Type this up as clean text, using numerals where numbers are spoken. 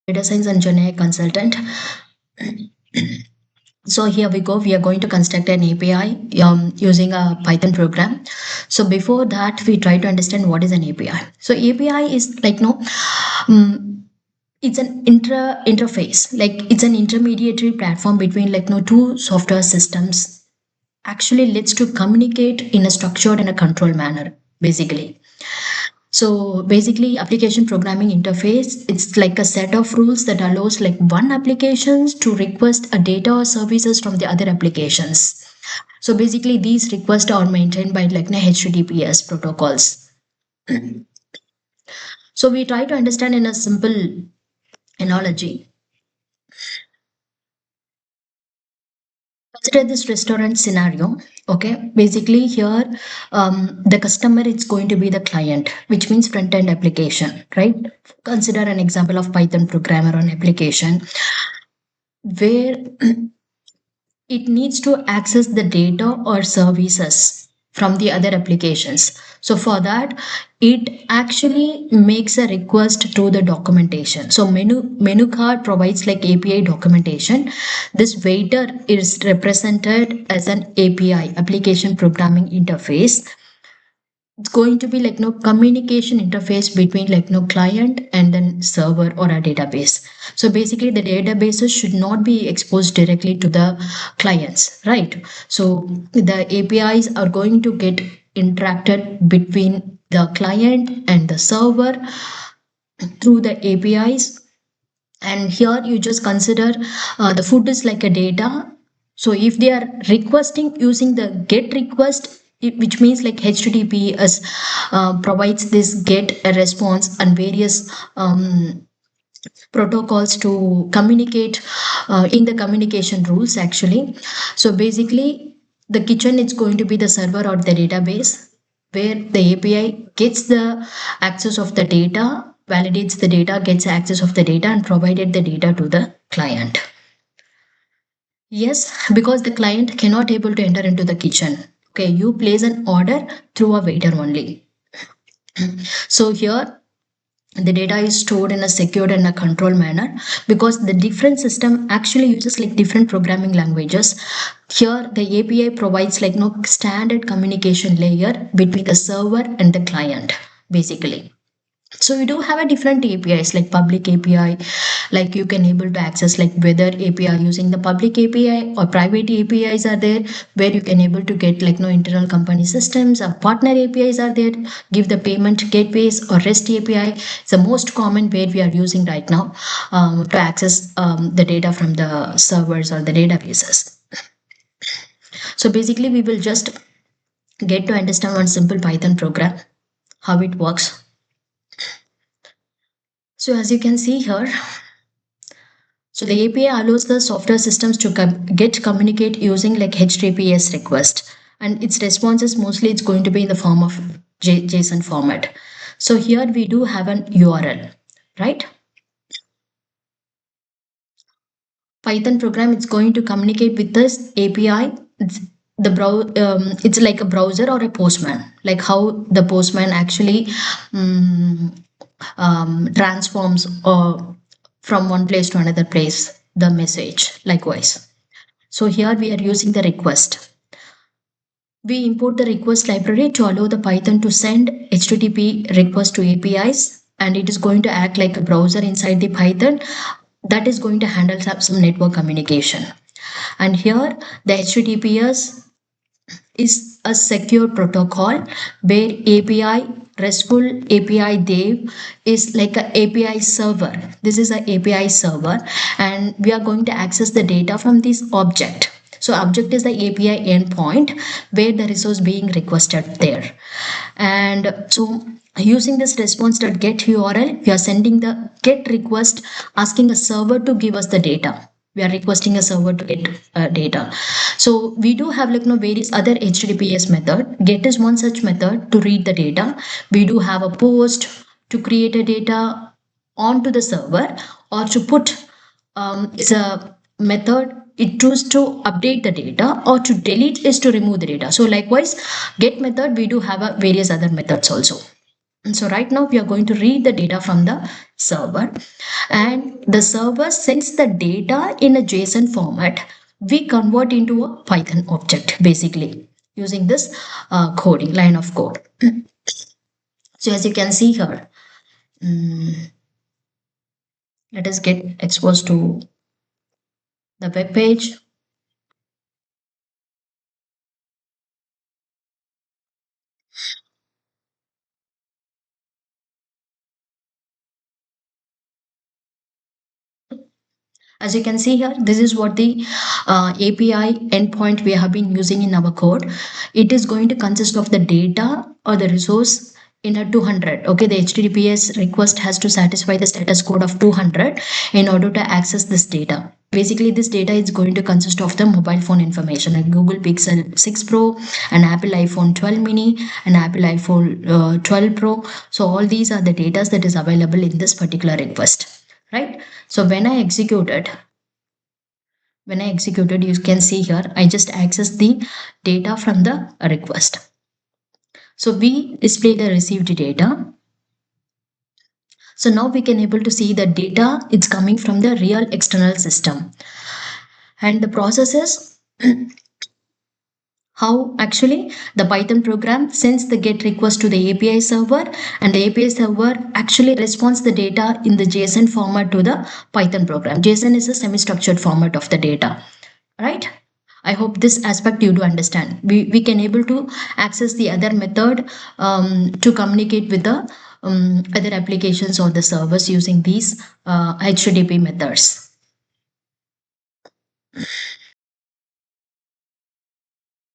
Data science and GenAI consultant. So here we go. We are going to construct an API using a Python program. So before that, we try to understand what is an API. So API is like um, it's an interface. Like it's an intermediary platform between two software systems. Actually, leads to communicate in a structured and a controlled manner. Basically, so basically application programming interface, it's like a set of rules that allows like one applications to request a data or services from the other applications. So basically these requests are maintained by like HTTPS protocols. So we try to understand in a simple analogy. Consider this restaurant scenario. Okay, basically here the customer is going to be the client, which means front end application, right? Consider an example of Python programmer on application where it needs to access the data or services from the other applications. So for that, it actually makes a request to the documentation. So menu card provides like API documentation. This waiter is represented as an API, application programming interface. It's going to be like no communication interface between like no client and then server or a database. So basically the databases should not be exposed directly to the clients, right? So the APIs are going to get interacted between the client and the server through the APIs. And here you just consider the food is like a data. So if they are requesting using the get request, which means like HTTPS provides this get a response and various protocols to communicate in the communication rules actually. So basically the kitchen is going to be the server or the database where the API gets the access of the data, validates the data, gets access of the data and provided the data to the client. Yes, because the client cannot able to enter into the kitchen. Okay, you place an order through a waiter only. So here the data is stored in a secured and a controlled manner because the different system actually uses like different programming languages. Here the API provides like no standard communication layer between the server and the client basically. So we do have a different APIs like public API, like you can able to access like whether API using the public API or private APIs are there where you can able to get like no internal company systems or partner APIs are there, give the payment gateways or REST API. It's the most common where we are using right now to access the data from the servers or the databases. So basically we will just get to understand one simple Python program, how it works. So as you can see here, so the API allows the software systems to get communicate using like HTTPS request, and its responses mostly it's going to be in the form of JSON format. So here we do have an URL, right? Python program it's going to communicate with this API. It's like a browser or a postman, like how the postman actually um, transforms from one place to another place the message likewise. So here we are using the request. We import the request library to allow the Python to send HTTP request to APIs, and it is going to act like a browser inside the Python that is going to handle some network communication. And here the HTTPS is a secure protocol where API RESTful API Dev is like a API server. This is an API server, and we are going to access the data from this object. So object is the API endpoint where the resource being requested there. And so using this response.get URL, we are sending the get request asking a server to give us the data. We are requesting a server to get data. So we do have like no various other HTTPS method. Get is one such method to read the data. We do have a post to create a data onto the server, or to put it's a method it chooses to update the data, or to delete is to remove the data. So likewise get method we do have a various other methods also. And so right now we are going to read the data from the server, and the server sends the data in a JSON format. We convert into a Python object basically using this coding line of code. So as you can see here, let us get exposed to the web page. As you can see here, this is what the API endpoint we have been using in our code. It is going to consist of the data or the resource in a 200. Okay, the HTTPS request has to satisfy the status code of 200 in order to access this data. Basically, this data is going to consist of the mobile phone information like Google Pixel 6 Pro, an Apple iPhone 12 mini, an Apple iPhone 12 Pro. So all these are the data that is available in this particular request, right? So when I executed, you can see here, I just accessed the data from the request. So we display the received data. So now we can able to see the data it's coming from the real external system. And the process is how actually the Python program sends the GET request to the API server, and the API server actually responds the data in the JSON format to the Python program. JSON is a semi-structured format of the data, right? I hope this aspect you do understand. We can able to access the other method to communicate with the other applications or the servers using these HTTP methods.